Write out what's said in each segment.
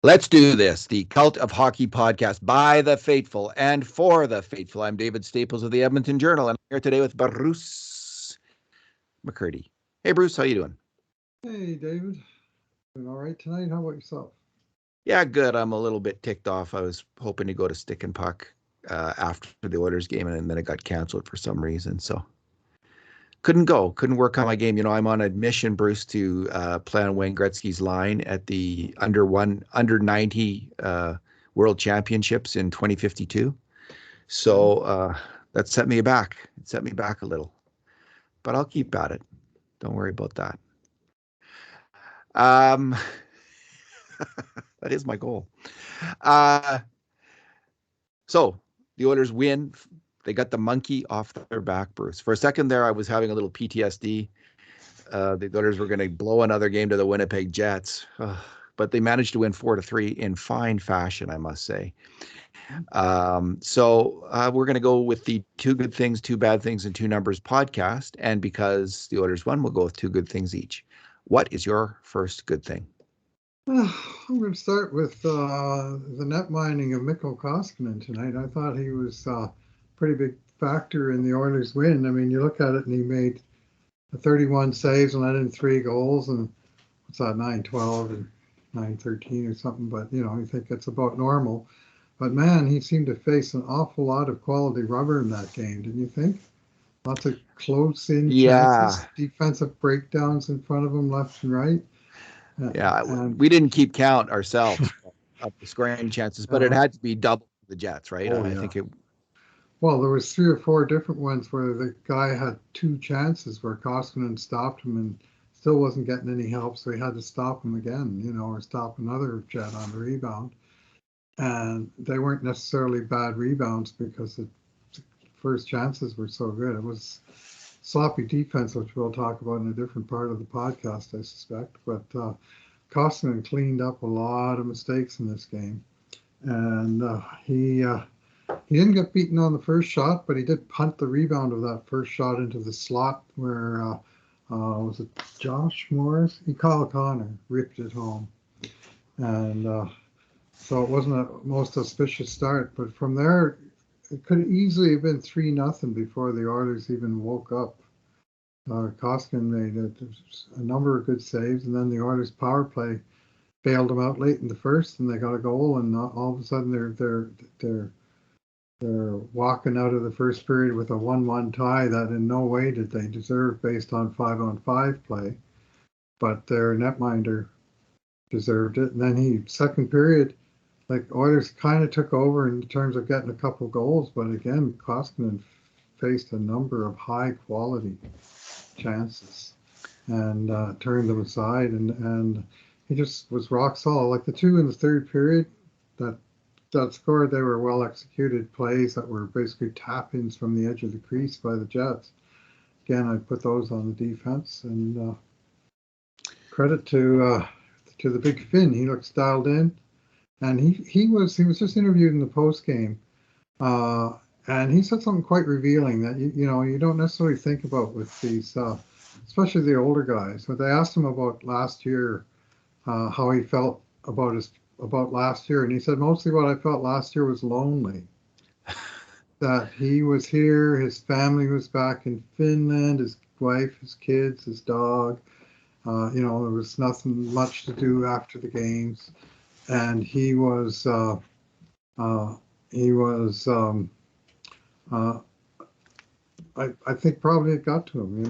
Let's do this. The Cult of Hockey podcast by the faithful and for the faithful. I'm David Staples of the Edmonton Journal, and I'm here today with Bruce McCurdy. Hey, Bruce, how you doing? Hey, David. Doing all right tonight? How about yourself? Yeah, good. I'm a little bit ticked off. I was hoping to go to Stick and Puck after the Oilers game, and then it got canceled for some reason. So couldn't go. Couldn't work on my game. You know, I'm on a mission, Bruce, to play on Wayne Gretzky's line at the under 90 World Championships in 2052. So that set me back. It set me back a little, but I'll keep at it. Don't worry about that. Um, that is my goal. Uh, so the Oilers win. They got the monkey off their back, Bruce. For a second there, I was having a little PTSD. The Oilers were going to blow another game to the Winnipeg Jets, but they managed to win 4-3 in fine fashion, I must say. So we're going to go with the two good things, two bad things, and two numbers podcast. And because the Oilers won, we'll go with two good things each. What is your first good thing? I'm going to start with the net mining of Mikko Koskinen tonight. I thought he was a pretty big factor in the Oilers' win. I mean, you look at it and he made 31 saves and let in 3 goals, and what's that, 9-12 and 9-13 or something. But, you know, I think it's about normal. But, man, he seemed to face an awful lot of quality rubber in that game, didn't you think? Lots of close-in chances, defensive breakdowns in front of him left and right. We didn't keep count ourselves of the scoring chances, but it had to be double the Jets, right? I think it. Well, there was 3 or 4 different ones where the guy had 2 chances where Koskinen stopped him and still wasn't getting any help, so he had to stop him again, you know, or stop another Jet on the rebound. And they weren't necessarily bad rebounds because the first chances were so good. It was sloppy defense, which we'll talk about in a different part of the podcast, I suspect. But Koskinen cleaned up a lot of mistakes in this game, and he didn't get beaten on the first shot, but he did punt the rebound of that first shot into the slot where was it Josh Morris? Kyle Connor ripped it home, and so it wasn't a most auspicious start. But from there, it could easily have been 3-0 before the Oilers even woke up. Koskinen made a number of good saves, and then the Oilers' power play bailed them out late in the first, and they got a goal, and all of a sudden they're walking out of the first period with a 1-1 tie that in no way did they deserve based on 5-on-5 play, but their netminder deserved it. And then second period, like Oilers kind of took over in terms of getting a couple goals, but again, Koskinen faced a number of high quality chances and turned them aside, and he just was rock solid. Like the 2 in the third period that scored, they were well executed plays that were basically tap-ins from the edge of the crease by the Jets. Again, I put those on the defense, and credit to the big Finn. He looks dialed in. And he was just interviewed in the post game, and he said something quite revealing that you don't necessarily think about with these, especially the older guys. But they asked him about last year, how he felt about last year, and he said mostly what I felt last year was lonely. That he was here, his family was back in Finland, his wife, his kids, his dog. There was nothing much to do after the games. And he was I think probably it got to him,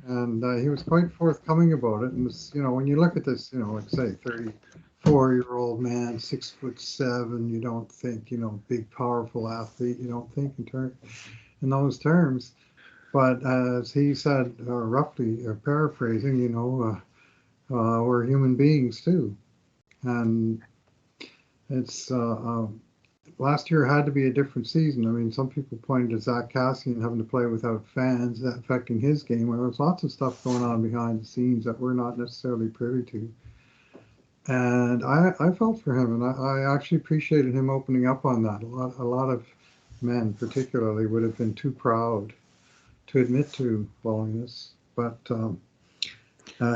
and he was quite forthcoming about it. And was, when you look at this, like say 34-year-old man, 6'7", you don't think, big, powerful athlete. You don't think in those terms. But as he said, roughly paraphrasing, we're human beings too, and it's last year had to be a different season. I mean, some people pointed to Zach Cassian having to play without fans, that affecting his game. Well, there's lots of stuff going on behind the scenes that we're not necessarily privy to. And I felt for him, and I actually appreciated him opening up on that. A lot of men, particularly, would have been too proud to admit to loneliness. But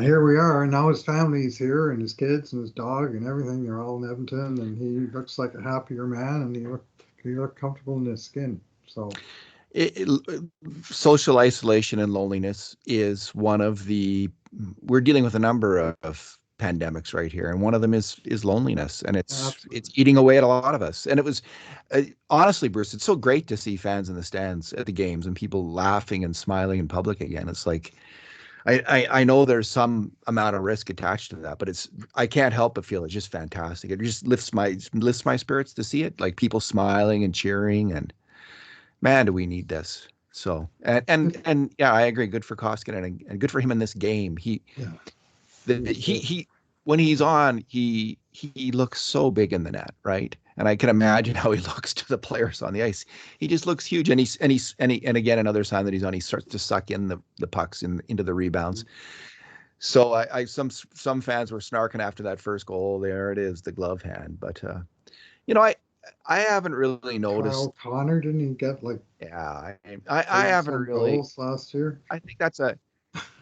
here we are, and now his family's here, and his kids and his dog and everything. They're all in Edmonton, and he looks like a happier man, and he looked comfortable in his skin. So Social isolation and loneliness is one of the. We're dealing with a number of pandemics right here, and one of them is loneliness, and it's eating away at a lot of us. And it was honestly, Bruce, it's so great to see fans in the stands at the games and people laughing and smiling in public again. It's like I know there's some amount of risk attached to that, but I can't help but feel it's just fantastic. It just lifts my spirits to see it, like people smiling and cheering, and man, do we need this. So and yeah, I agree. Good for Koskinen and good for him in this game. He when he's on, he looks so big in the net, right? And I can imagine how he looks to the players on the ice. He just looks huge, and again, another sign that he's on. He starts to suck in the pucks into the rebounds. So some fans were snarking after that first goal. There it is, the glove hand. But I haven't really noticed. Kyle Connor, didn't he get I haven't really goals last year? I think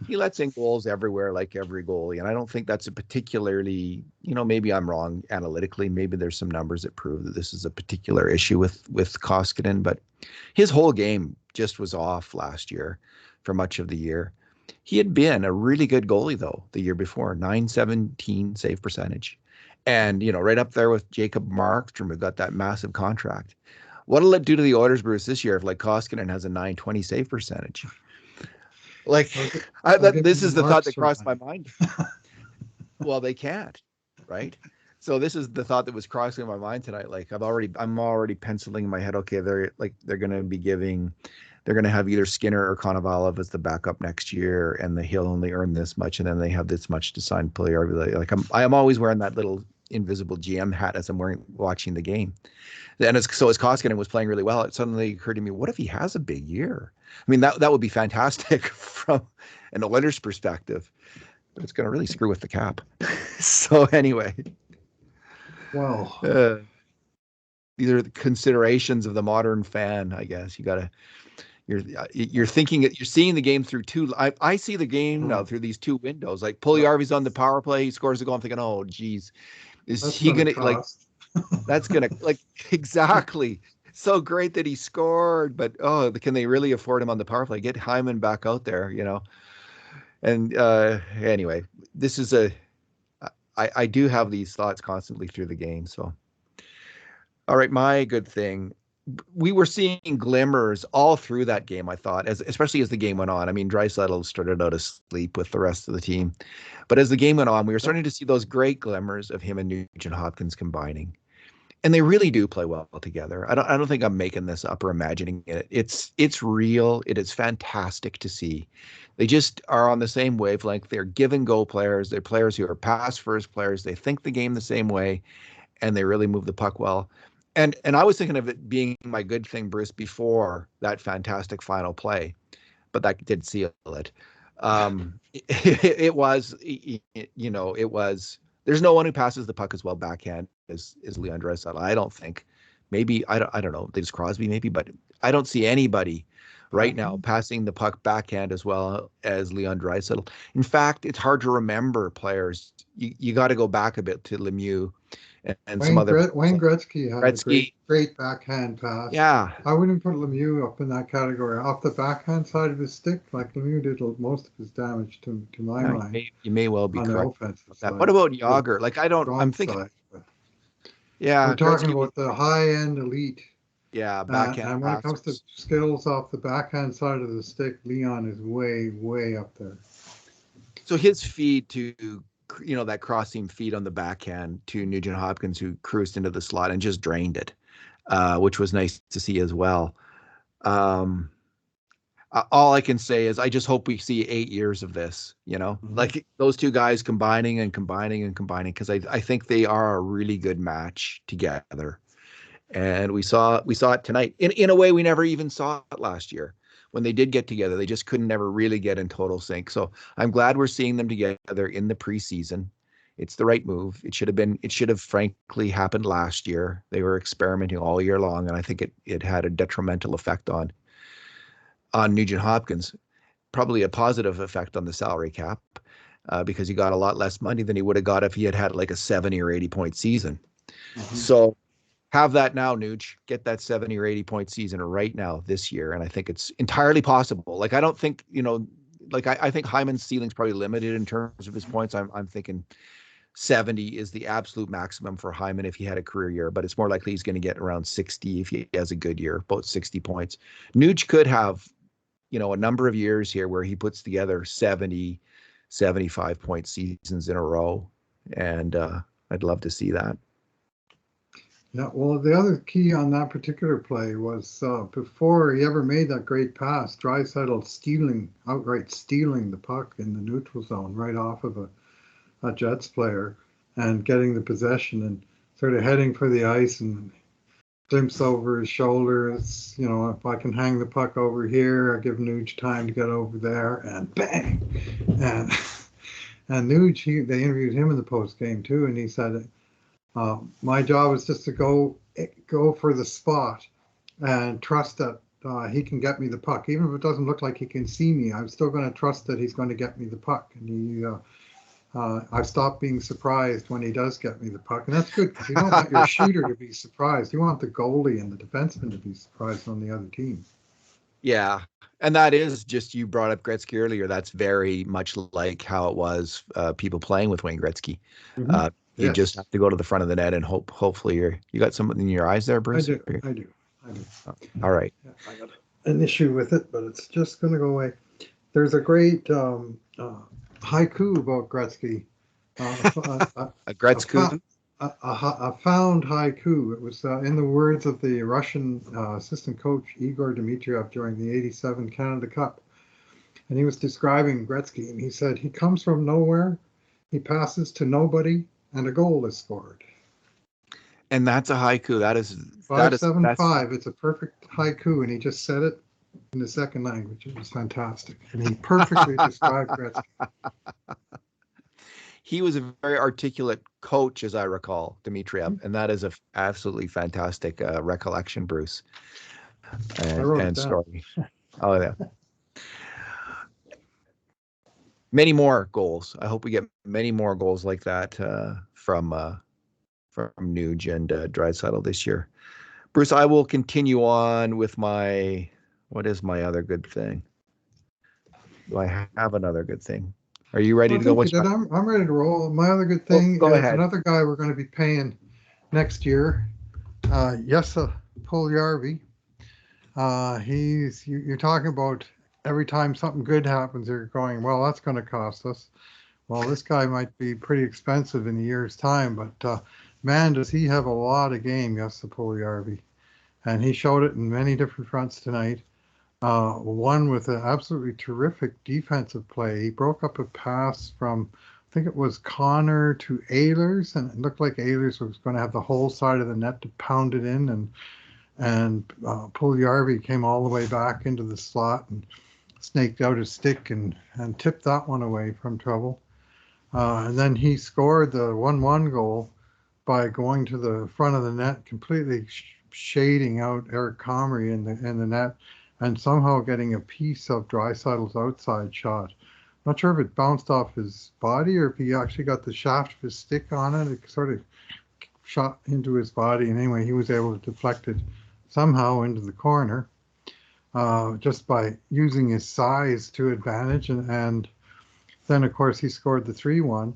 he lets in goals everywhere, like every goalie, and I don't think that's a particularly, maybe I'm wrong analytically. Maybe there's some numbers that prove that this is a particular issue with Koskinen, but his whole game just was off last year for much of the year. He had been a really good goalie though the year before, .917 save percentage, and right up there with Jacob Markstrom, who got that massive contract. What'll it do to the Oilers, Bruce, this year if Koskinen has a .920 save percentage? This is the thought that crossed my mind. Well, they can't, right? So this is the thought that was crossing my mind tonight. I'm already penciling in my head. Okay, they're going to have either Skinner or Konovalov as the backup next year, and he'll only earn this much, and then they have this much to sign Puljujarvi. I'm always wearing that little invisible GM hat as I'm watching the game. And as Koskinen was playing really well, it suddenly occurred to me, what if he has a big year? I mean, that would be fantastic from an Oilers perspective, but it's going to really screw with the cap. So anyway, well, these are the considerations of the modern fan, I guess. You're thinking you're seeing the game through I see the game now through these two windows. Like Puljujarvi's on the power play, he scores a goal. I'm thinking, oh geez, is he gonna that's gonna exactly. So great that he scored, but can they really afford him on the power play? Get Hyman back out there, And anyway, this is I do have these thoughts constantly through the game. So, all right, my good thing. We were seeing glimmers all through that game, I thought, especially as the game went on. I mean, Draisaitl started out asleep with the rest of the team. But as the game went on, we were starting to see those great glimmers of him and Nugent-Hopkins combining. And they really do play well together. I don't think I'm making this up or imagining it. It's real. It is fantastic to see. They just are on the same wavelength. They're give and go players. They're players who are pass first players. They think the game the same way, and they really move the puck well. And I was thinking of it being my good thing, Bruce, before that fantastic final play, but that did seal it. It was. There's no one who passes the puck as well backhand as Leon Draisaitl. I don't think. Maybe I don't know. There's Crosby maybe, but I don't see anybody right now passing the puck backhand as well as Leon Draisaitl. In fact, it's hard to remember players. You got to go back a bit to Lemieux and some other. Wayne Gretzky had a great backhand pass. Yeah, I wouldn't put Lemieux up in that category. Off the backhand side of his stick, Lemieux did most of his damage to my mind. You may well be correct. What about Jágr? I'm thinking. Yeah, we're talking about the high-end elite. Yeah, backhand. And when it comes to skills off the backhand side of the stick, Leon is way, way up there. So his feed to, that crossing feed on the backhand to Nugent-Hopkins, who cruised into the slot and just drained it, which was nice to see as well. All I can say is I just hope we see 8 years of this, like those two guys combining, because I think they are a really good match together. And we saw it tonight in a way we never even saw it last year. When they did get together, they just couldn't never really get in total sync. So I'm glad we're seeing them together in the preseason. It's the right move. It should have frankly happened last year. They were experimenting all year long, and I think it had a detrimental effect on Nugent-Hopkins, probably a positive effect on the salary cap. because he got a lot less money than he would have got if he had like a 70 or 80 point season. Mm-hmm. So have that now, Nuge. Get that 70 or 80 point season right now this year. And I think it's entirely possible. Like, I don't think, like I think Hyman's ceiling's probably limited in terms of his points. I'm thinking 70 is the absolute maximum for Hyman if he had a career year, but it's more likely he's going to get around 60 if he has a good year, about 60 points. Nuge could have, a number of years here where he puts together 70, 75 point seasons in a row. And I'd love to see that. Yeah, well, the other key on that particular play was before he ever made that great pass, Draisaitl outright stealing the puck in the neutral zone right off of a Jets player and getting the possession and sort of heading for the ice and glimpse over his shoulder. It's, if I can hang the puck over here, I give Nuge time to get over there, and bang! And Nuge, they interviewed him in the post game too, and he said, my job is just to go for the spot and trust that he can get me the puck. Even if it doesn't look like he can see me, I'm still going to trust that he's going to get me the puck. And I've stopped being surprised when he does get me the puck. And that's good, because you don't want your shooter to be surprised. You want the goalie and the defenseman to be surprised on the other team. Yeah. And that is just, you brought up Gretzky earlier. That's very much like how it was people playing with Wayne Gretzky. Mm-hmm. You just have to go to the front of the net and hopefully you got something in your eyes there, Bruce? I do. All right. Yeah, I got an issue with it, but it's just going to go away. There's a great haiku about Gretzky. A Gretzky? A found haiku. It was in the words of the Russian assistant coach Igor Dmitriev during the '87 Canada Cup. And he was describing Gretzky, and he said, he comes from nowhere, he passes to nobody, and a goal is scored. And that's a haiku. That is 575. It's a perfect haiku, and he just said it in the second language. It was fantastic, and he perfectly described Gretzky. He was a very articulate coach, as I recall, Dmitriev, and that is a absolutely fantastic recollection, Bruce. And story. Oh yeah. Many more goals. I hope we get many more goals like that from Nuge and Draisaitl this year. Bruce, I will continue on with what is my other good thing? Do I have another good thing? Are you ready to go? I'm ready to roll. My other good thing go is ahead. Another guy we're going to be paying next year, Jesse Puljujarvi. You're talking about every time something good happens, you're going, well, that's going to cost us. Well, this guy might be pretty expensive in a year's time, but man, does he have a lot of game, Jesse Puljujarvi. And he showed it in many different fronts tonight. One with an absolutely terrific defensive play. He broke up a pass from, I think it was Connor to Ehlers, and it looked like Ehlers was going to have the whole side of the net to pound it in, and Puljujarvi came all the way back into the slot and snaked out his stick and tipped that one away from trouble. And then he scored the 1-1 goal by going to the front of the net, completely shading out Eric Comrie in the net, and somehow getting a piece of Draisaitl's outside shot. Not sure if it bounced off his body or if he actually got the shaft of his stick on it. It sort of shot into his body, and anyway, he was able to deflect it somehow into the corner just by using his size to advantage. And then, of course, he scored the 3-1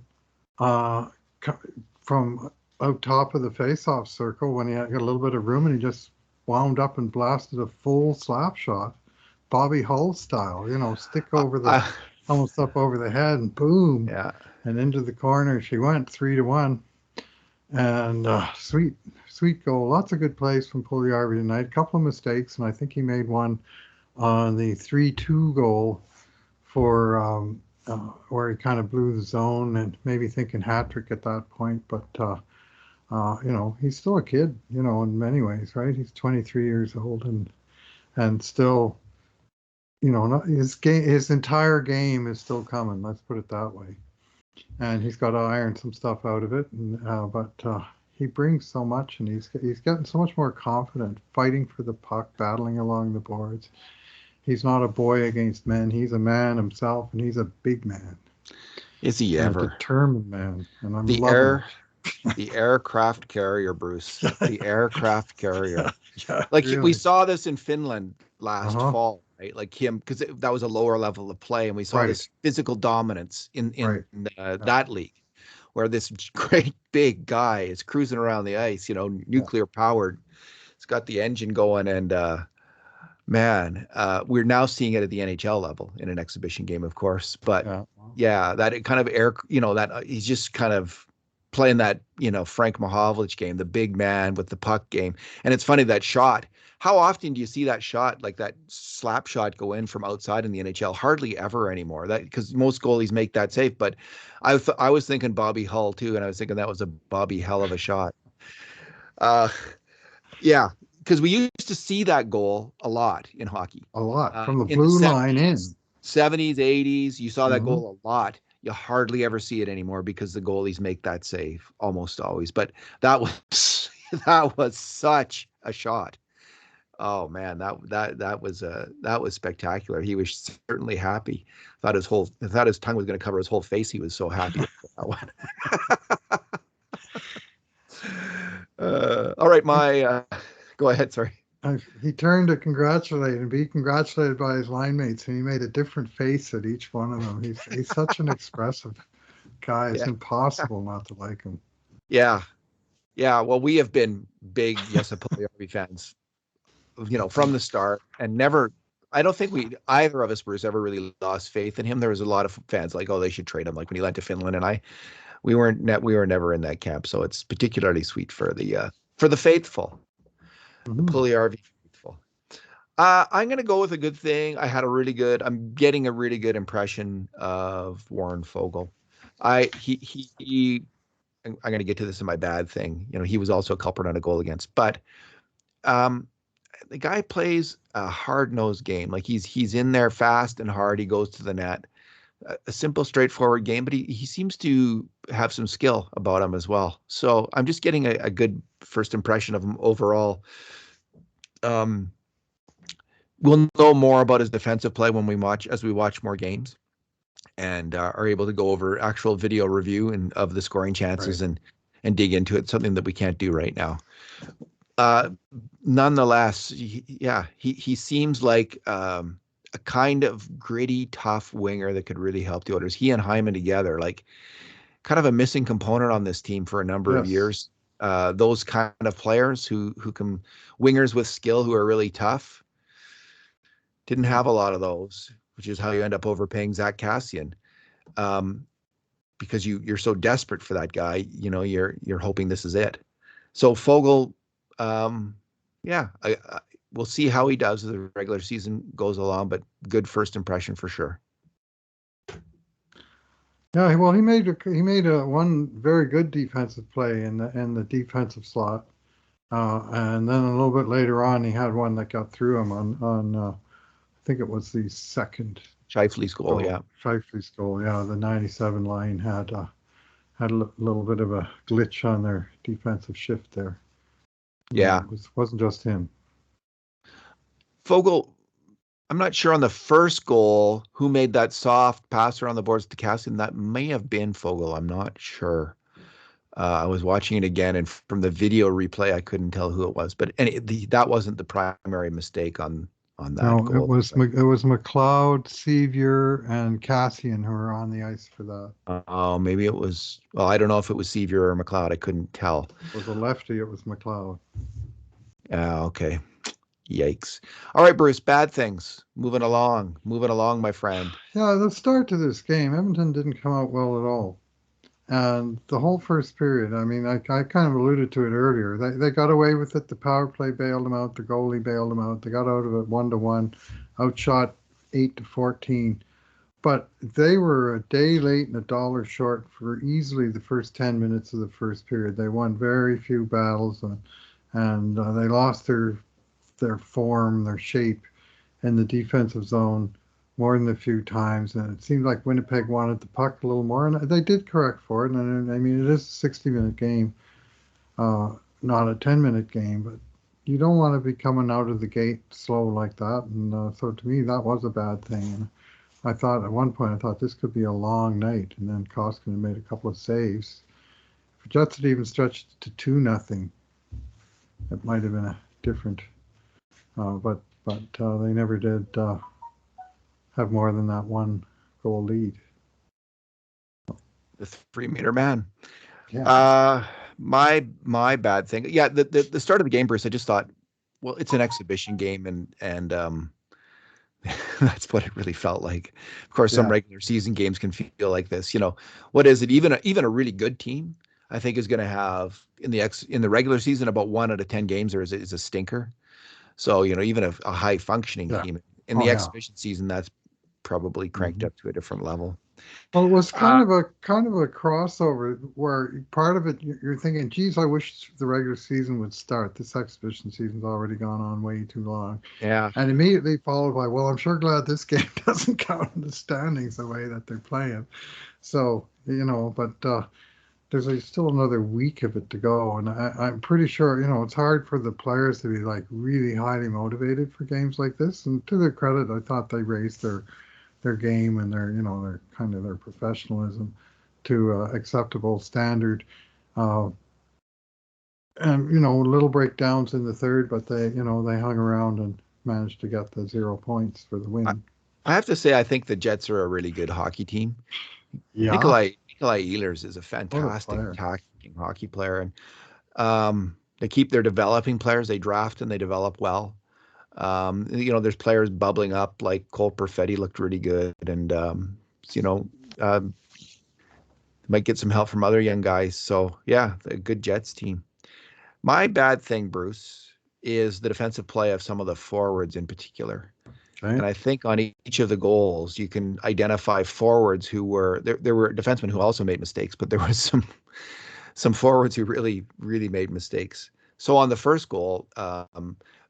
from out top of the face-off circle when he had got a little bit of room, and he just wound up and blasted a full slap shot, Bobby Hull style, stick over almost up over the head, and boom, yeah, and into the corner she went, 3-1, and sweet goal. Lots of good plays from Puljujarvi tonight. A couple of mistakes, and I think he made one on the 3-2 goal for where he kind of blew the zone and maybe thinking hat trick at that point, but he's still a kid, in many ways, right? He's 23 years old and still, his entire game is still coming. Let's put it that way. And he's got to iron some stuff out of it. But he brings so much, and he's getting so much more confident, fighting for the puck, battling along the boards. He's not a boy against men. He's a man himself, and he's a big man. Is he A ever? determined man, and I'm The loving air, the aircraft carrier, Bruce. it. The aircraft Yeah, carrier. yeah, Like we really. saw this in Finland last Uh-huh. fall, right? Like him, because that was a lower level of play, and we saw Right, this physical dominance right. in Yeah, that league, where this great big guy is cruising around the ice, yeah, nuclear powered. It's got the engine going, and man, we're now seeing it at the NHL level in an exhibition game, of course. But yeah. yeah, that it kind of that he's just kind of playing that, Frank Mahovlich game, the big man with the puck game. And it's funny that shot. How often do you see that shot, like that slap shot, go in from outside in the NHL? Hardly ever anymore. That because most goalies make that save. But I was thinking Bobby Hull too, and I was thinking that was a Bobby hell of a shot. Uh, yeah, because we used to see that goal a lot in hockey. A lot from the In the blue line 70s, in. 70s, 80s, you saw that Hmm. goal a lot. You hardly ever see it anymore because the goalies make that save almost always. But that was that was such a shot. Oh man, that was spectacular. He was certainly happy. Thought his tongue was going to cover his whole face. He was so happy about that one. All right, go ahead. Sorry. He turned to congratulate and be congratulated by his line mates, and he made a different face at each one of them. He's such an expressive guy. It's Yeah, impossible not to like him. yeah, yeah. Well, we have been big Yes Puljujarvi fans, from the start, and never. I don't think either of us, Bruce, ever really lost faith in him. There was a lot of fans like, oh, they should trade him, like when he went to Finland, and we were never in that camp. So it's particularly sweet for the faithful, the Hmm. Puljujarvi faithful. I'm going to go with a good thing. I'm getting a really good impression of Warren Foegele. I'm going to get to this in my bad thing. He was also a culprit on a goal against, but um, the guy plays a hard-nosed game. Like he's in there fast and hard. He goes to the net. A simple, straightforward game, but he seems to have some skill about him as well. So I'm just getting a good first impression of him overall. Um, we'll know more about his defensive play as we watch more games and are able to go over actual video review and of the scoring Right. chances and dig into it. Something that we can't do right now. Uh, Nonetheless, he seems like a kind of gritty, tough winger that could really help the Oilers. He and Hyman together, like kind of a missing component on this team for a number of Yes. years. Those kind of players who can wingers with skill who are really tough. Didn't have a lot of those, which is how you end up overpaying Zach Cassian. Um, because you're so desperate for that guy, you're hoping this is it. So Foegele, um, yeah, we'll see how he does as the regular season goes along, but good first impression for sure. Yeah. Well, he made a one very good defensive play in the defensive slot, and then a little bit later on, he had one that got through him on I think it was the second Scheifele's goal, goal, yeah, Shifley's goal. Yeah, the 97 line had a little bit of a glitch on their defensive shift there. yeah. Wasn't just him. Foegele, I'm not sure on the first goal who made that soft pass around the boards to Cassian. That may have been Foegele. I'm not sure. I was watching it again, and from the video replay, I couldn't tell who it was. But that wasn't the primary mistake on that No, it goal. was McLeod, Sevier, and Cassian who were on the ice for that. Oh, maybe it was. Well, I don't know if it was Sevier or McLeod. I couldn't tell. It was a lefty. It was McLeod. Okay. Yikes. All right, Bruce. Bad things. Moving along, my friend. Yeah, the start to this game, Edmonton didn't come out well at all. And the whole first period, I mean, I kind of alluded to it earlier. They got away with it. The power play bailed them out. The goalie bailed them out. They got out of it 1-1, outshot 8-14. But they were a day late and a dollar short for easily the first 10 minutes of the first period. They won very few battles and they lost their form, their shape in the defensive zone more than a few times. And it seemed like Winnipeg wanted the puck a little more, and they did correct for it. And I mean, it is a 60-minute game, not a 10-minute game, but you don't want to be coming out of the gate slow like that. And so to me, that was a bad thing. And I thought at one point, I thought this could be a long night, and then Koskinen made a couple of saves. If Jets had even stretched to 2-0, it might have been a different. But they never did have more than that one goal lead. The 3-meter man. Yeah. My bad thing. Yeah, the start of the game, Bruce, I just thought, well, it's an exhibition game, and that's what it really felt like. Of course, some regular season games can feel like this. What is it? Even a really good team, I think, is going to have in the regular season about 1 out of 10 games is a stinker. So even a high functioning team in the exhibition season, that's probably cranked up to a different level. Well, it was kind of a crossover where part of it you're thinking, geez, I wish the regular season would start. This exhibition season's already gone on way too long. Yeah. And immediately followed by, well, I'm sure glad this game doesn't count in the standings the way that they're playing. So, but there's still another week of it to go. And I'm pretty sure, it's hard for the players to be like really highly motivated for games like this. And to their credit, I thought they raised their game and their kind of their professionalism to acceptable standard. And little breakdowns in the third, but they hung around and managed to get the 0 points for the win. I have to say, I think the Jets are a really good hockey team. Yeah. Nikolai Ehlers is a fantastic attacking hockey player, and they keep their developing players. They draft and they develop well. There's players bubbling up like Cole Perfetti looked really good, and might get some help from other young guys. So yeah, a good Jets team. My bad thing, Bruce, is the defensive play of some of the forwards in particular. Okay. And I think on each of the goals, you can identify forwards who were there were defensemen who also made mistakes, but there was some forwards who really, really made mistakes. So on the first goal,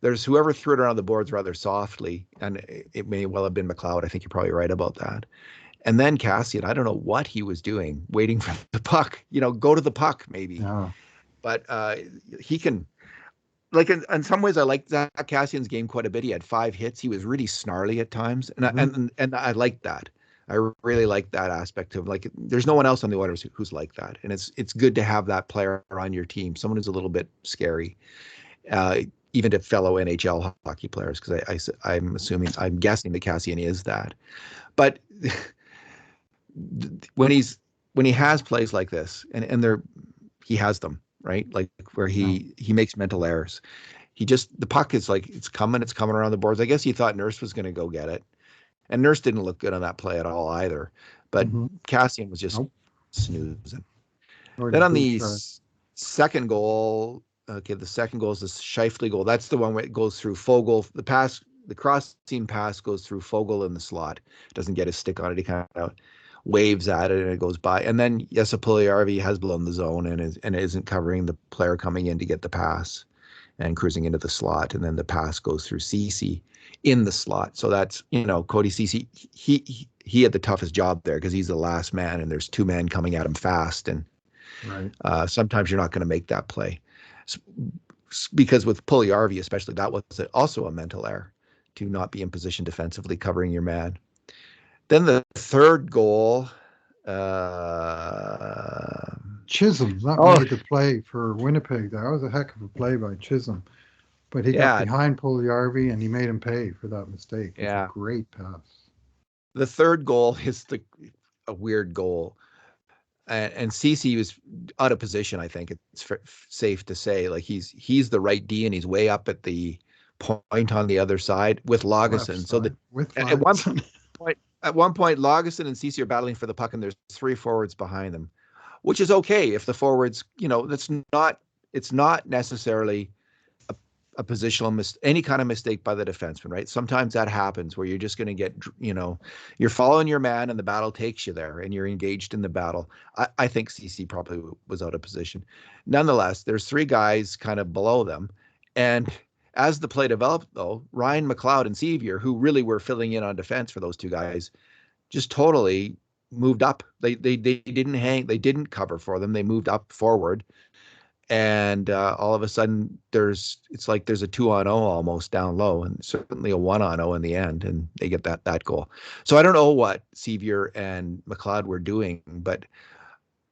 there's whoever threw it around the boards rather softly, and it may well have been McLeod. I think you're probably right about that. And then Kassian, I don't know what he was doing, waiting for the puck. Go to the puck maybe. Yeah. But he can, like in some ways, I like Zach Kassian's game quite a bit. He had 5 hits. He was really snarly at times, and I like that. I really like that aspect of there's no one else on the Oilers who's like that, and it's good to have that player on your team, someone who's a little bit scary, even to fellow NHL hockey players, because I'm guessing that Kassian is that. But when he has plays like this, and he has them, right, like where he makes mental errors. The puck is it's coming around the boards. I guess he thought Nurse was going to go get it. And Nurse didn't look good on that play at all either. But Kassian was just snoozing. Then on the second goal, the second goal is the Scheifele goal. That's the one where it goes through Foegele. The cross-team pass goes through Foegele in the slot. Doesn't get his stick on it. He kind of waves at it and it goes by. And then Puljujarvi has blown the zone and isn't covering the player coming in to get the pass and cruising into the slot. And then the pass goes through Ceci in the slot. So that's, Cody Ceci, he had the toughest job there because he's the last man and there's 2 men coming at him fast. And sometimes you're not going to make that play. Because with Puljujarvi especially, that was also a mental error to not be in position defensively covering your man. Then the third goal, Chisholm, made the play for Winnipeg. That was a heck of a play by Chisholm. But he got behind Puljujarvi and he made him pay for that mistake. It's a great pass. The third goal is a weird goal. And Ceci was out of position, I think it's safe to say. He's the right D and he's way up at the point on the other side with Lagesson. So at one point, Lagesson and Ceci are battling for the puck and there's 3 forwards behind them, which is okay if the forwards, it's not necessarily a positional any kind of mistake by the defenseman, right? Sometimes that happens where you're just going to get, you're following your man and the battle takes you there and you're engaged in the battle. I think Ceci probably was out of position. Nonetheless, there's 3 guys kind of below them. And as the play developed, though, Ryan McLeod and Sevier, who really were filling in on defense for those 2 guys, just totally moved up. They didn't hang. They didn't cover for them. They moved up forward. And all of a sudden it's like there's a 2-0 almost down low, and certainly a 1-0 in the end, and they get that goal. So I don't know what Sevier and McLeod were doing, but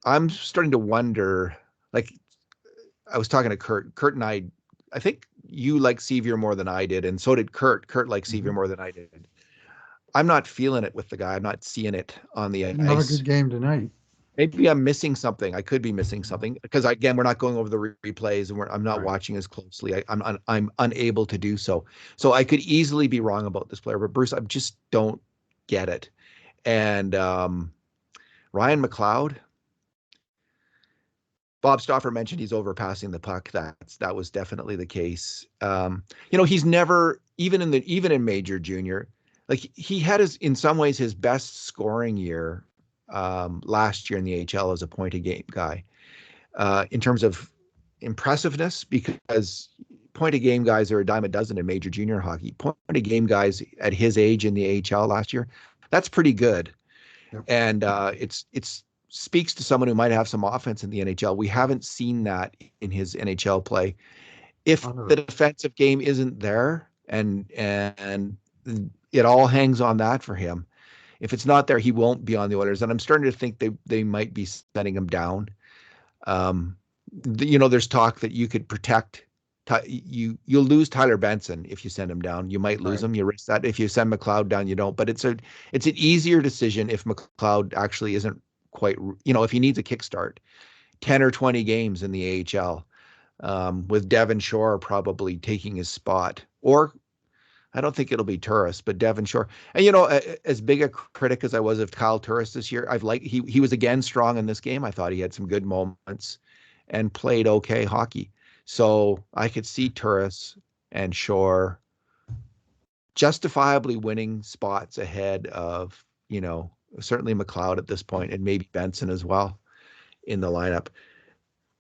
I'm starting to wonder, like I was talking to Kurt and I think you like Sevier more than I did, and so did Kurt liked Sevier more than I did. I'm not feeling it with the guy. I'm not seeing it on the Didn't have a ice. good game tonight. Maybe I'm missing something. I could be missing something because again, we're not going over the replays, and I'm not watching as closely. I'm unable to do so. So I could easily be wrong about this player, but Bruce, I just don't get it. And Ryan McLeod, Bob Stauffer mentioned he's overpassing the puck. That was definitely the case. He's never even in major junior, like he had in some ways his best scoring year last year in the AHL as a point a game guy in terms of impressiveness, because point a game guys are a dime a dozen in major junior hockey. Point a game guys at his age in the AHL last year, that's pretty good. Yep. And it's speaks to someone who might have some offense in the NHL. We haven't seen that in his NHL play. If the defensive game isn't there and it all hangs on that for him, if it's not there, he won't be on the Oilers. And I'm starting to think they might be sending him down. There's talk that you could protect. You'll lose Tyler Benson if you send him down. You might lose him. You risk that. If you send McLeod down, you don't. But it's an easier decision if McLeod actually isn't quite. If he needs a kickstart, 10 or 20 games in the AHL, with Devon Shore probably taking his spot, or I don't think it'll be Turris, but Devon Shore. And as big a critic as I was of Kyle Turris this year, he was again strong in this game. I thought he had some good moments and played okay hockey. So I could see Turris and Shore justifiably winning spots ahead of, certainly McLeod at this point, and maybe Benson as well in the lineup.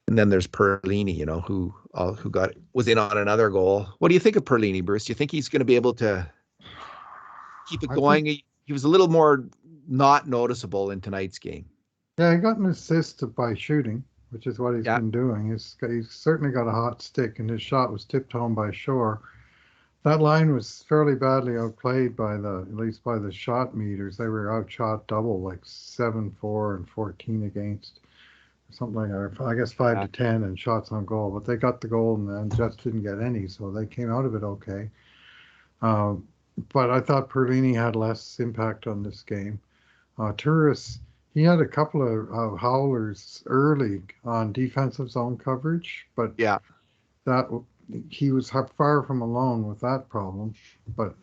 And then there's Perlini, who was in on another goal. What do you think of Perlini, Bruce? Do you think he's going to be able to keep it going? He was a little more not noticeable in tonight's game. Yeah, he got an assist by shooting, which is what he's been doing. He's certainly got a hot stick, and his shot was tipped home by Shore. That line was fairly badly outplayed at least by the shot meters. They were outshot double, like 7-4 and 14 against. Something like that. I guess 5 to 10 and shots on goal, but they got the goal and the Jets didn't get any, so they came out of it okay. But I thought Perlini had less impact on this game. Turris, he had a couple of howlers early on defensive zone coverage, but that he was far from alone with that problem. But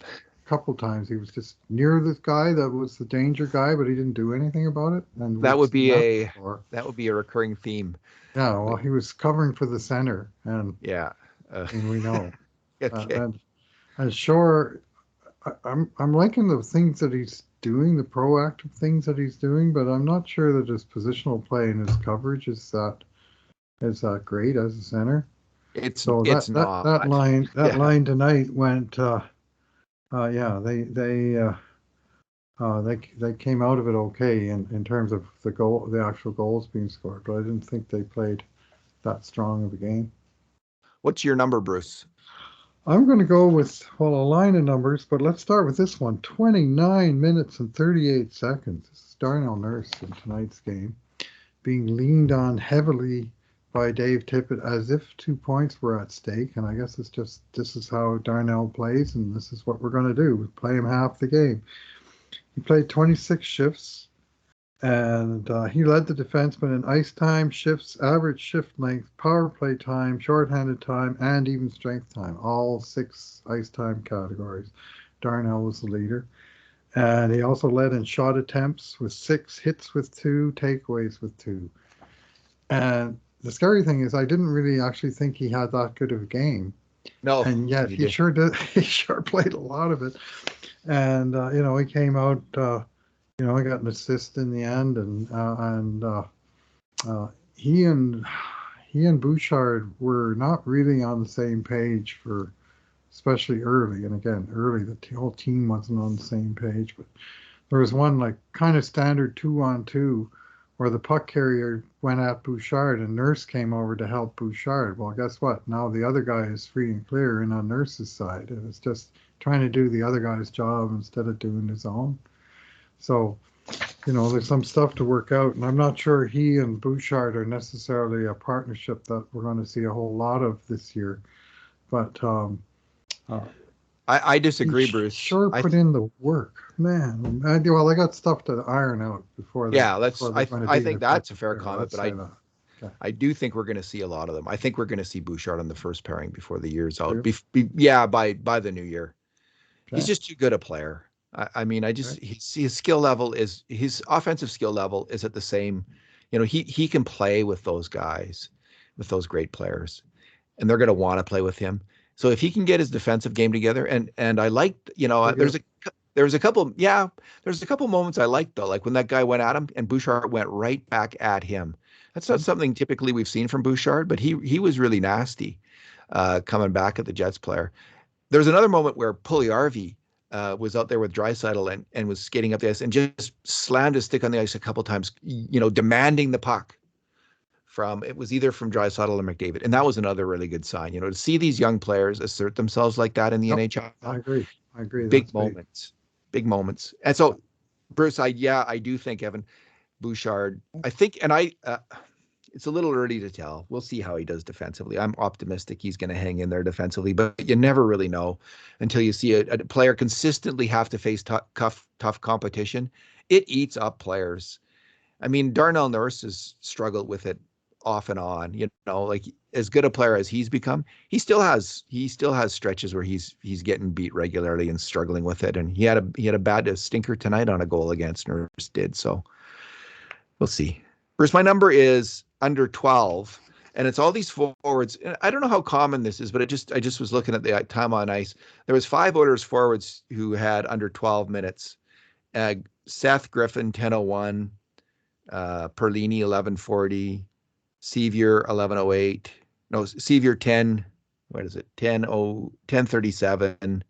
a couple times he was just near this guy that was the danger guy, but he didn't do anything about it. And that would be a recurring theme. Yeah, well, he was covering for the center, and and we know. Okay. And Shore, I'm liking the things that he's doing, the proactive things that he's doing, but I'm not sure that his positional play and his coverage is that great as a center. It's not. That line tonight went. They came out of it okay in terms of the actual goals being scored, but I didn't think they played that strong of a game. What's your number, Bruce? I'm going to go with, a line of numbers, but let's start with this one. 29 minutes and 38 seconds. This is Darnell Nurse in tonight's game, being leaned on heavily by Dave Tippett as if 2 points were at stake. And I guess this is how Darnell plays, and this is what we're going to do. We play him half the game. He played 26 shifts, and he led the defensemen in ice time, shifts, average shift length, power play time, shorthanded time, and even strength time, all 6 ice time categories. Darnell was the leader. And he also led in shot attempts with 6, hits with 2, takeaways with 2. And the scary thing is I didn't really actually think he had that good of a game. No. And yet he sure did. He sure played a lot of it. And, he came out, he got an assist in the end, and he and Bouchard were not really on the same page especially early. And again, early, the whole team wasn't on the same page, but there was one kind of standard 2-on-2 where the puck carrier went at Bouchard and Nurse came over to help Bouchard. Well, guess what? Now the other guy is free and clear and on Nurse's side. It was just trying to do the other guy's job instead of doing his own. So, there's some stuff to work out, and I'm not sure he and Bouchard are necessarily a partnership that we're going to see a whole lot of this year. But I disagree, Bruce. Sure, put in the work, man. Well, I got stuff to iron out before. I think that's a fair comment, but Okay. I do think we're going to see a lot of them. I think we're going to see Bouchard on the first pairing before the year's out. By the new year. Okay. He's just too good a player. His skill level his offensive skill level is at the same. He can play with those guys, with those great players, and they're going to want to play with him. So if he can get his defensive game together, and I liked, there's a couple moments I liked though, like when that guy went at him and Bouchard went right back at him. That's not something typically we've seen from Bouchard, but he was really nasty coming back at the Jets player. There's another moment where Puljujarvi was out there with Draisaitl and was skating up the ice and just slammed his stick on the ice a couple times, demanding the puck. It was either from Draisaitl or McDavid. And that was another really good sign, to see these young players assert themselves like that in the NHL. I agree. Big moments. And so, Bruce, I do think Evan Bouchard, I think, and it's a little early to tell. We'll see how he does defensively. I'm optimistic he's going to hang in there defensively, but you never really know until you see a player consistently have to face tough competition. It eats up players. I mean, Darnell Nurse has struggled with it off and on, like as good a player as he's become, he still has stretches where he's getting beat regularly and struggling with it. And he had a bad stinker tonight on a goal against Nurse did. So we'll see. Bruce, my number is under 12, and it's all these forwards. And I don't know how common this is, but I just was looking at the time on ice. There was 5 Oilers forwards who had under 12 minutes. Seth Griffin, 10:01, Perlini, 11:40, Sevier, 11:08. No, Sevier, 10:37.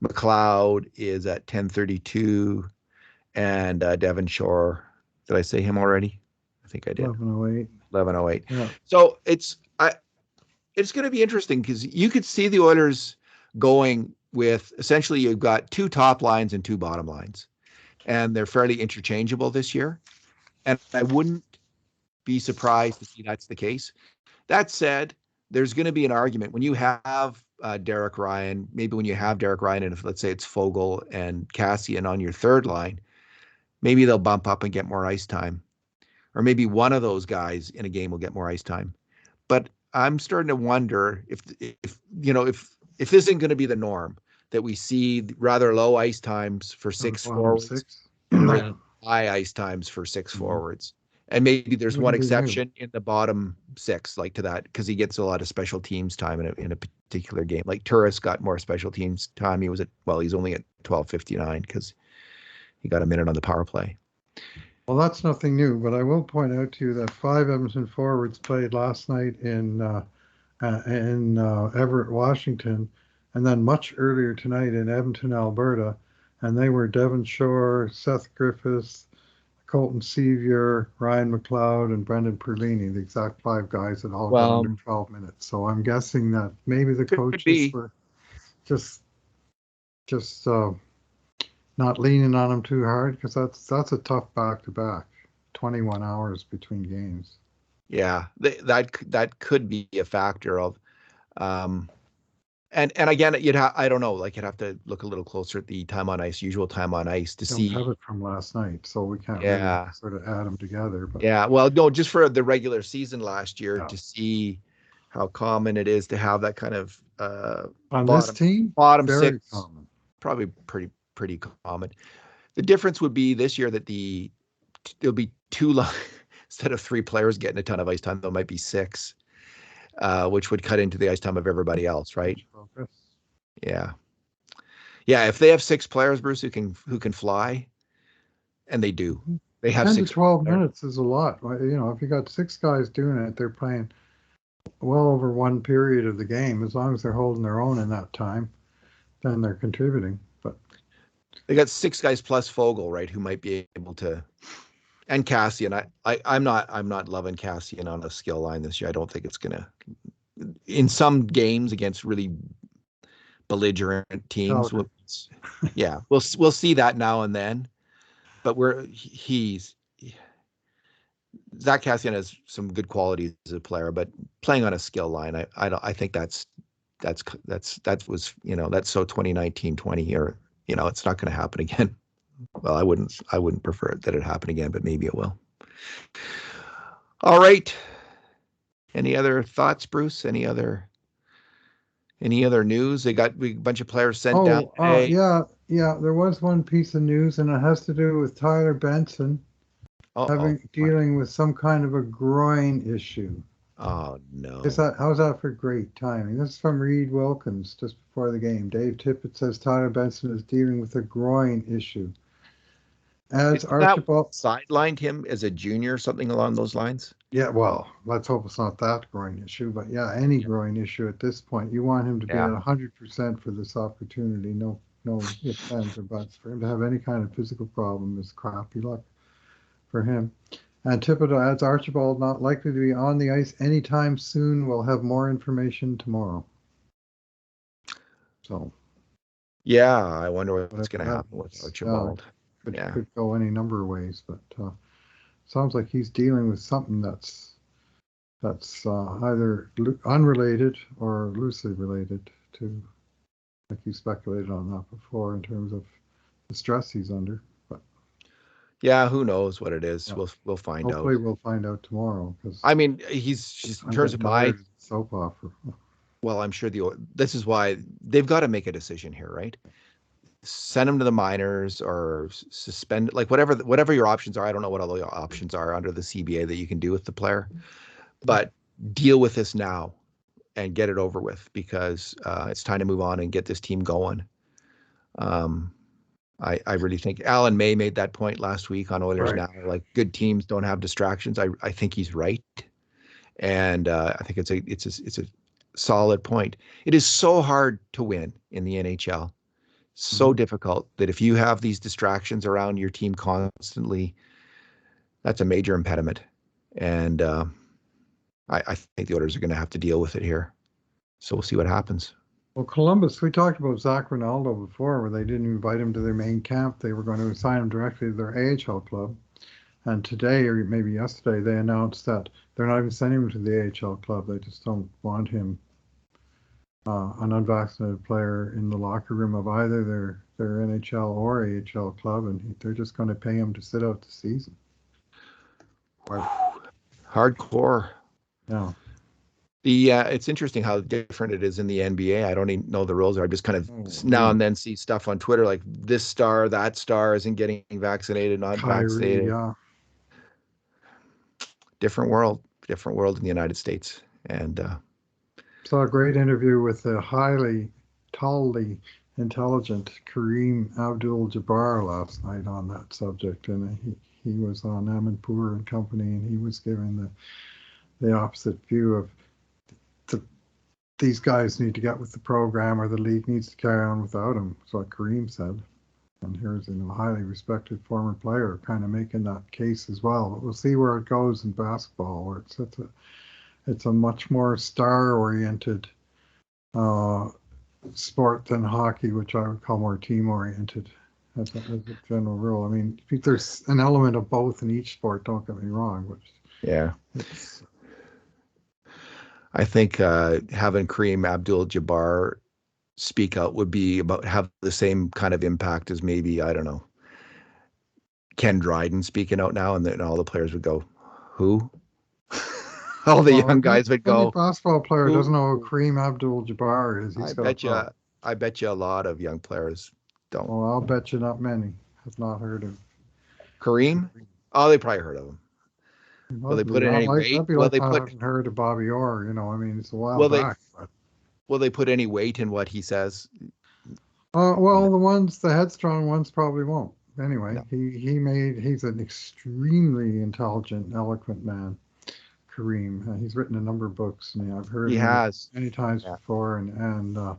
McLeod is at 10:32, and Devon Shore. Did I say him already? I think I did. 11:08. 11:08. Yeah. So it's going to be interesting because you could see the Oilers going with essentially you've got 2 top lines and 2 bottom lines, and they're fairly interchangeable this year. And I wouldn't be surprised to see that's the case. That said, there's going to be an argument when you have Derek Ryan, maybe when you have Derek Ryan, and if let's say it's Foegele and Cassian on your third line, maybe they'll bump up and get more ice time. Or maybe one of those guys in a game will get more ice time. But I'm starting to wonder if this isn't going to be the norm, that we see rather low ice times for 6 forwards and high ice times for 6 forwards. And maybe there's one exception in the bottom 6, like to that, because he gets a lot of special teams time in a particular game. Like Turris got more special teams time. He's only at 12:59 because he got a minute on the power play. Well, that's nothing new, but I will point out to you that 5 Edmonton forwards played last night in Everett, Washington, and then much earlier tonight in Edmonton, Alberta, and they were Devon Shore, Seth Griffiths, Colton Sevier, Ryan McLeod, and Brendan Perlini, the exact 5 guys that all got under 12 minutes. So I'm guessing that maybe the coaches were just not leaning on them too hard, because that's a tough back-to-back, 21 hours between games. Yeah, that could be a factor of, and again, I don't know, like you'd have to look a little closer at the usual time on ice to see. Don't have it from last night, so we can't really sort of add them together. But yeah, well, no, just for the regular season last year to see how common it is to have that kind of on this team, bottom very 6, common. Probably pretty common. The difference would be this year that there'll be 2 instead of 3 players getting a ton of ice time, there might be 6. Which would cut into the ice time of everybody else, right? Yeah. If they have 6 players, Bruce, who can fly, and they do. They have 10 6 to 12 minutes is a lot. If you got 6 guys doing it, they're playing well over one period of the game. As long as they're holding their own in that time, then they're contributing. But they got 6 guys plus Foegele, right, who might be able to. And Cassian, I'm not loving Cassian on a skill line this year. I don't think it's gonna. In some games against really belligerent teams, yeah, we'll see that now and then. But Zach Cassian has some good qualities as a player, but playing on a skill line, I think that was that's so 2019-20 or it's not going to happen again. Well, I wouldn't prefer it that it happen again, but maybe it will. All right. Any other thoughts, Bruce? Any other news? They got a bunch of players sent down today. Yeah. There was one piece of news, and it has to do with Tyler Benson dealing with some kind of a groin issue. Oh no! How's that for great timing? This is from Reed Wilkins just before the game. Dave Tippett says Tyler Benson is dealing with a groin issue. As Archibald sidelined him as a junior, something along those lines. Yeah, well, let's hope it's not that groin issue, but yeah, any groin issue at this point, you want him to be at 100% for this opportunity. No ifs, ands, or buts. For him to have any kind of physical problem is crappy luck for him. And Tippett adds Archibald not likely to be on the ice anytime soon. We'll have more information tomorrow. So. Yeah, I wonder what's going to happen with Archibald. Could go any number of ways, but sounds like he's dealing with something that's either unrelated or loosely related to, like you speculated on that before, in terms of the stress he's under. But yeah, who knows what it is? Yeah. We'll find out. Hopefully, we'll find out tomorrow. Because I mean, he's just in terms of my soap opera. Well, I'm sure this is why they've got to make a decision here, right? Send him to the minors or suspend, like whatever your options are. I don't know what all the options are under the CBA that you can do with the player, but deal with this now and get it over with, because it's time to move on and get this team going. I really think Alan May made that point last week on Oilers Now. Like, good teams don't have distractions. I think he's right, and I think it's a solid point. It is so hard to win in the NHL. So difficult that if you have these distractions around your team constantly, that's a major impediment. And I think the Oilers are going to have to deal with it here. So we'll see what happens. Well, Columbus, we talked about Zach Rinaldo before, where they didn't invite him to their main camp. They were going to assign him directly to their AHL club. And today, or maybe yesterday, they announced that they're not even sending him to the AHL club. They just don't want him, an unvaccinated player, in the locker room of either their NHL or AHL club, and they're just going to pay him to sit out the season. Hardcore. Yeah. It's interesting how different it is in the NBA. I don't even know the rules. I just kind of now and then see stuff on Twitter like this star, that star isn't getting vaccinated, not vaccinated. Yeah. Different world in the United States. And saw a great interview with the tallly intelligent Kareem Abdul-Jabbar last night on that subject, and he was on Amanpour and Company, and he was giving the opposite view of these guys need to get with the program, or the league needs to carry on without him. That's what Kareem said. And here's a highly respected former player kind of making that case as well. But we'll see where it goes in basketball, where it's a much more star-oriented sport than hockey, which I would call more team-oriented as a general rule. I mean, I think there's an element of both in each sport, don't get me wrong. But yeah. I think having Kareem Abdul-Jabbar speak out would have the same kind of impact as maybe, I don't know, Ken Dryden speaking out now, and then all the players would go, who? All the young guys would go. Any basketball player doesn't know who Kareem Abdul-Jabbar is. I bet you a lot of young players don't. Well, I'll bet you not many have not heard of Kareem. Oh, they probably heard of him. Will they put in any weight? That'd be like I haven't heard of Bobby Orr. I mean, it's a while back. Will they put any weight in what he says? Well, the headstrong ones probably won't. Anyway, no. He's an extremely intelligent, eloquent man, Kareem. He's written a number of books. And I've heard him many times before, and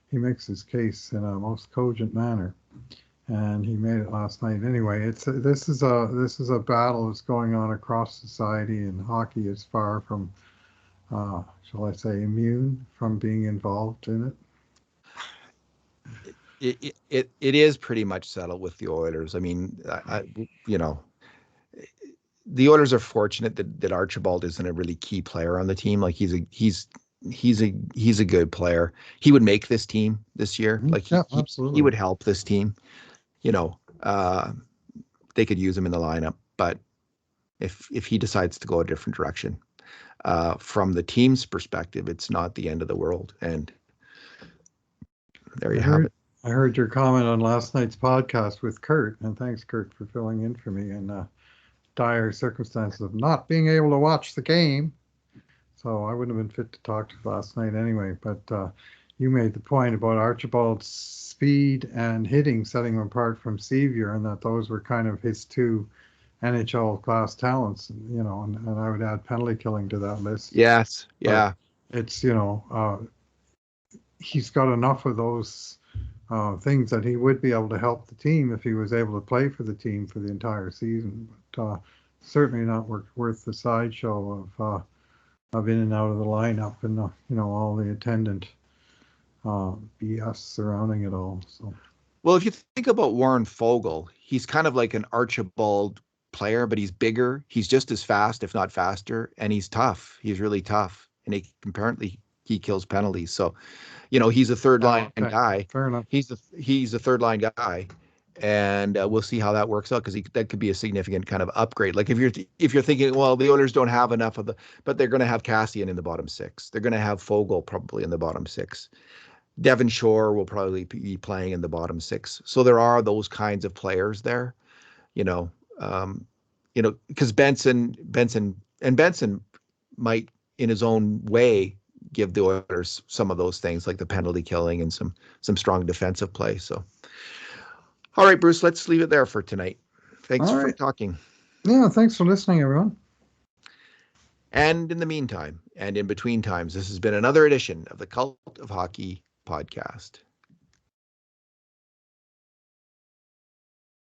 he makes his case in a most cogent manner. and he made it last night. Anyway, this is a battle that's going on across society, and hockey is far from, shall I say, immune from being involved in it. It is pretty much settled with the Oilers. I mean, the Oilers are fortunate that Archibald isn't a really key player on the team. Like he's a good player. He would make this team this year. Like Yeah, he absolutely. would help this team. You know, they could use him in the lineup, but if he decides to go a different direction, from the team's perspective, it's not the end of the world. And there you have it. I heard your comment on last night's podcast with Kurt, and thanks, Kurt, for filling in for me in dire circumstances of not being able to watch the game. So I wouldn't have been fit to talk to you last night anyway. But you made the point about Archibald's speed and hitting setting him apart from Sevier, and that those were kind of his two NHL class talents, and I would add penalty killing to that list. Yes. Yeah. But it's, he's got enough of those things that he would be able to help the team if he was able to play for the team for the entire season. But certainly not worth the sideshow of in and out of the lineup and all the attendant BS surrounding it all. So, well, if you think about Warren Foegele, he's kind of like an Archibald player, but he's bigger. He's just as fast, if not faster, and he's tough. He's really tough, and apparently he kills penalties. So, he's a third line guy. Fair enough. He's a third line guy, and we'll see how that works out because that could be a significant kind of upgrade. Like if you're thinking, well, the Oilers don't have enough but they're going to have Cassian in the bottom six. They're going to have Foegele probably in the bottom six. Devon Shore will probably be playing in the bottom six. So there are those kinds of players there, because Benson might in his own way give the Oilers some of those things like the penalty killing and some strong defensive play. So, all right, Bruce, let's leave it there for tonight. Thanks for talking. Yeah, thanks for listening, everyone. And in the meantime, and in between times, this has been another edition of the Cult of Hockey podcast.